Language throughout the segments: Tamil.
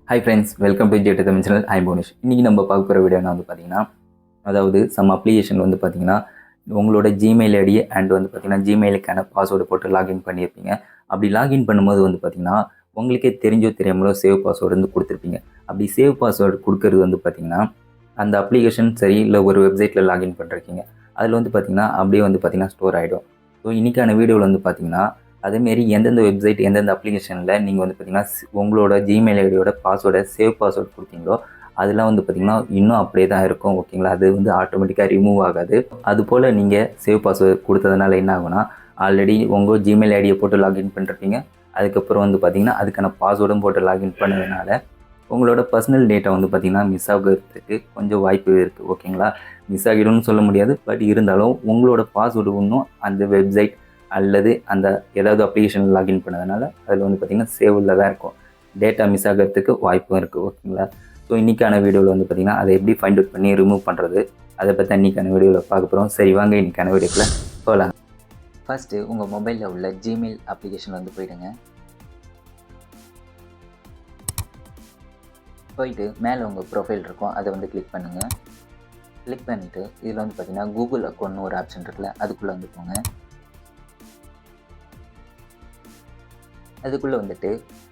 ஹாய் ஃப்ரெண்ட்ஸ், வெல்கம் டு ஜேட்டு தமிழ் சேனல். ஐ போனிஷ். இன்றைக்கி நம்ம பார்க்க போகிற வீடியோ வந்து பார்த்திங்கன்னா, அதாவது சம் அப்ளிகேஷன் வந்து பார்த்திங்கன்னா உங்களோட ஜிமெயில் ஐடி அண்ட் வந்து பார்த்திங்கன்னா ஜிமெயிலுக்கான பாஸ்வேர்டு போட்டு லாகின் பண்ணியிருப்பீங்க. அப்படி லாகின் பண்ணும்போது வந்து பார்த்திங்கன்னா உங்களுக்கே தெரிஞ்சோ தெரியாமலோ சேவ் பாஸ்வேர்டு வந்து கொடுத்துருப்பீங்க. அப்படி சேவ் பாஸ்வேர்டு கொடுக்கறது வந்து பார்த்திங்கன்னா அந்த அப்ளிகேஷன் சரி இல்லை ஒரு வெப்சைட்டில் லாகின் பண்ணிருக்கீங்க, அதில் வந்து பார்த்திங்கன்னா அப்படியே வந்து பார்த்திங்கன்னா ஸ்டோர் ஆகிடும். ஸோ இன்றைக்கான வீடியோவில் வந்து பார்த்திங்கன்னா அதேமாரி எந்தெந்த வெப்சைட் எந்தெந்த அப்ளிகேஷனில் நீங்கள் வந்து பார்த்திங்கன்னா உங்களோட ஜிமெயில் ஐடியோட பாஸ்வேர்டை சேவ் பாஸ்வேர்டு கொடுத்தீங்களோ அதெல்லாம் வந்து பார்த்திங்கன்னா இன்னும் அப்படியே தான் இருக்கும். ஓகேங்களா, அது வந்து ஆட்டோமேட்டிக்காக ரிமூவ் ஆகாது. அதுபோல் நீங்கள் சேவ் பாஸ்வேர்டு கொடுத்ததுனால என்ன ஆகுனா, ஆல்ரெடி உங்கள் ஜிமெயில் ஐடியை போட்டு லாகின் பண்ணிருப்பீங்க. அதுக்கப்புறம் வந்து பார்த்திங்கன்னா அதுக்கான பாஸ்வேர்டும் போட்டு லாகின் பண்ணதுனால உங்களோட பர்சனல் டேட்டா வந்து பார்த்திங்கன்னா மிஸ் ஆகிறதுக்கு கொஞ்சம் வாய்ப்பு இருக்குது. ஓகேங்களா, மிஸ் ஆகிடும்னு சொல்ல முடியாது, பட் இருந்தாலும் உங்களோட பாஸ்வேர்டு இன்னும் அந்த வெப்சைட் அல்லது அந்த ஏதாவது அப்ளிகேஷன் லாகின் பண்ணதுனால அதில் வந்து பார்த்திங்கன்னா சேவில் தான் இருக்கும். டேட்டா மிஸ் ஆகிறதுக்கு வாய்ப்பும் இருக்குது. ஓகேங்களா, ஸோ இன்றைக்கான வீடியோவில் வந்து பார்த்திங்கன்னா அதை எப்படி ஃபைண்ட் அவுட் பண்ணி ரிமூவ் பண்ணுறது அதை பற்றி இன்றைக்கான வீடியோவில் பார்க்க போகிறோம். சரி வாங்க இன்றைக்கான வீடியோவில் போகலாம். ஃபஸ்ட்டு உங்கள் மொபைலில் உள்ள ஜிமெயில் அப்ளிகேஷன் வந்து போயிடுங்க. போயிட்டு மேலே உங்கள் ப்ரொஃபைல் இருக்கும், அதை வந்து கிளிக் பண்ணுங்கள். கிளிக் பண்ணிவிட்டு இதில் வந்து பார்த்திங்கன்னா கூகுள் அக்கௌண்ட்னு ஒரு ஆப்ஷன் இருக்குல்ல, அதுக்குள்ளே வந்து போங்க. அதுக்குள்ளே வந்துட்டு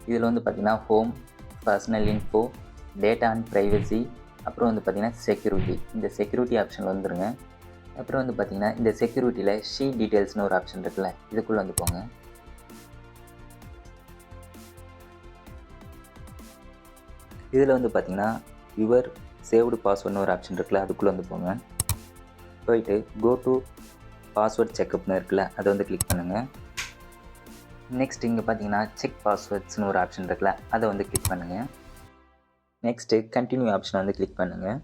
இதில் வந்து பார்த்திங்கன்னா home, personal info, data and privacy, அப்புறம் வந்து பார்த்திங்கன்னா செக்யூரிட்டி, இந்த செக்யூரிட்டி ஆப்ஷன் வந்துடுங்க. அப்புறம் வந்து பார்த்திங்கன்னா இந்த செக்யூரிட்டியில் ஷீட் டீட்டெயில்ஸ்னு ஒரு ஆப்ஷன் இருக்குல்ல, இதுக்குள்ளே வந்து போங்க. இதில் வந்து பார்த்திங்கன்னா யுவர் சேவ்டு பாஸ்வேர்டுன்னு ஒரு ஆப்ஷன் இருக்குல்ல, அதுக்குள்ளே வந்து போங்க. போயிட்டு கோ டு பாஸ்வேர்ட் செக்அப்னு இருக்குல்ல, அதை வந்து கிளிக் பண்ணுங்கள். நெக்ஸ்ட் இங்கே பார்த்தீங்கன்னா செக் பாஸ்வேர்ட்ஸ்னு ஒரு ஆப்ஷன் இருக்குல்ல, அதை வந்து கிளிக் பண்ணுங்கள். நெக்ஸ்ட்டு கண்டினியூ ஆப்ஷனை வந்து கிளிக் பண்ணுங்கள்.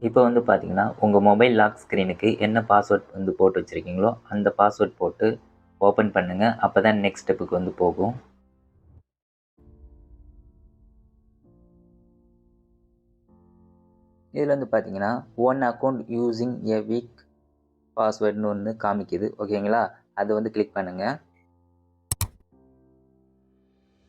இப்போ வந்து பார்த்தீங்கன்னா உங்கள் மொபைல் லாக் ஸ்க்ரீனுக்கு என்ன பாஸ்வேர்ட் வந்து போட்டு வச்சுருக்கீங்களோ அந்த பாஸ்வேர்ட் போட்டு ஓப்பன் பண்ணுங்கள். அப்போ தான் நெக்ஸ்ட் ஸ்டெப்புக்கு வந்து போகும். இதில் வந்து பார்த்தீங்கன்னா one account using a weak பாஸ்வேர்டுன்னு ஒன்று காமிக்குது. ஓகேங்களா, அதை வந்து கிளிக் பண்ணுங்கள்.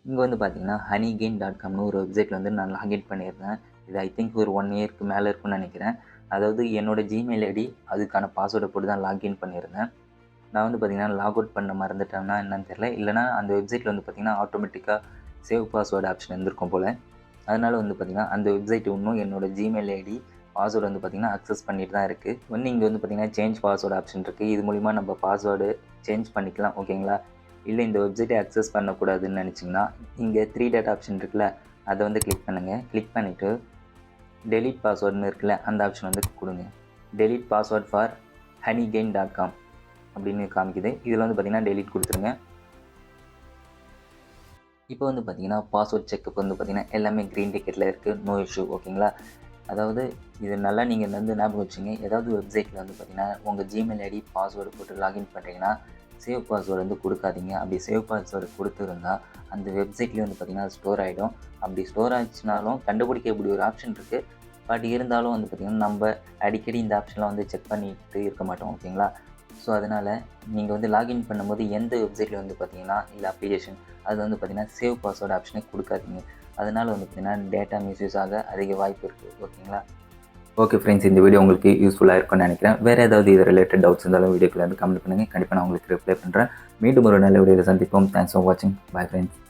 இங்கே வந்து பார்த்தீங்கன்னா honeygain.comனு ஒரு வெப்சைட்டில் வந்து நான் லாகின் பண்ணியிருந்தேன். இது ஐ திங்க் ஒரு 1 இயருக்கு மேலே இருக்குன்னு நினைக்கிறேன். அதாவது என்னோடய ஜிமெயில் ஐடி அதுக்கான பாஸ்வேர்டை போட்டு தான் லாகின் பண்ணியிருந்தேன். நான் வந்து பார்த்திங்கன்னா லாக் அவுட் பண்ண மறந்துட்டேன்னா என்னன்னு தெரியல, இல்லைனா அந்த வெப்சைட்டில் வந்து பார்த்திங்கன்னா ஆட்டோமேட்டிக்காக சேவ் பாஸ்வேர்டு ஆப்ஷன் இருந்திருக்கும் போல். அதனால் வந்து பார்த்திங்கன்னா அந்த வெப்சைட் இன்னும் என்னோடய ஜிமெயில் ஐடி பாஸ்வேர்டு வந்து பார்த்திங்கன்னா அக்சஸ் பண்ணிட்டு தான் இருக்குது. ஒன்று இங்கே வந்து பார்த்திங்கன்னா சேஞ்ச் பாஸ்வேர்டு ஆப்ஷன் இருக்குது. இது மூலிமா நம்ம பாஸ்வேர்டு சேஞ்ச் பண்ணிக்கலாம். ஓகேங்களா, இல்லை இந்த வெப்சைட்டை அக்சஸ் பண்ணக்கூடாதுன்னு நினச்சிங்கன்னா இங்கே 3 டாட் ஆப்ஷன் இருக்குல்ல, அதை வந்து கிளிக் பண்ணுங்கள். கிளிக் பண்ணிவிட்டு டெலீட் பாஸ்வேர்டுன்னு இருக்குல்ல, அந்த ஆப்ஷன் வந்து கொடுங்க. டெலீட் பாஸ்வேர்ட் ஃபார் honeygain.com அப்படின்னு காமிக்குது. இதில் வந்து பார்த்திங்கன்னா டெலீட் கொடுத்துருங்க. இப்போ வந்து பார்த்திங்கன்னா பாஸ்வேர்ட் செக்அப் வந்து பார்த்திங்கன்னா எல்லாமே க்ரீன் டிக்கெட்டில் இருக்குது, நோ இஷ்யூ. ஓகேங்களா, அதாவது இது நல்லா நீங்கள் வந்து ஞாபகம் வச்சுங்க. ஏதாவது வெப்சைட்டில் வந்து பார்த்திங்கன்னா உங்கள் ஜிமெயில் ஐடி பாஸ்வேர்டு போட்டு லாகின் பண்ணுறீங்கன்னா சேவ் பாஸ்வேர்டு வந்து கொடுக்காதீங்க. அப்படி சேவ் பாஸ்வேர்டு கொடுத்துருந்தால் அந்த வெப்சைட்லேயே வந்து பார்த்திங்கன்னா ஸ்டோர் ஆகிடும். அப்படி ஸ்டோர் ஆச்சுனாலும் கண்டுபிடிக்க இப்படி ஒரு ஆப்ஷன் இருக்குது. பட் இருந்தாலும் வந்து பார்த்திங்கன்னா நம்ம அடிக்கடி இந்த ஆப்ஷன்லாம் வந்து செக் பண்ணிட்டு இருக்க மாட்டோம். ஓகேங்களா, ஸோ அதனால் நீங்கள் வந்து லாகின் பண்ணும்போது எந்த வெப்சைட்டில் வந்து பார்த்திங்கன்னா இல்லை அப்ளிகேஷன் அது வந்து பார்த்திங்கன்னா சேவ் பாஸ்வேர்டு ஆப்ஷனே கொடுக்காதீங்க. அதனால் வந்து பார்த்திங்கன்னா டேட்டா மிஸ்யூஸ் ஆக அதிக வாய்ப்பு இருக்குது. ஓகேங்களா, ஓகே ஃப்ரெண்ட்ஸ், இந்த வீடியோ உங்களுக்கு யூஸ்ஃபுல்லாக இருக்கும்னு நினைக்கிறேன். வேறு ஏதாவது இது ரிலேட்டட் டவுட்ஸ் இருந்தாலும் வீடியோக்குள்ள வந்து கமெண்ட் பண்ணுங்கள். கண்டிப்பாக நான் உங்களுக்கு ரிப்ளை பண்ணுறேன். மீண்டும் ஒரு நல்ல வீடியோவில் சந்திப்போம். தேங்க்ஸ் ஃபார் வாட்சிங். Bye friends.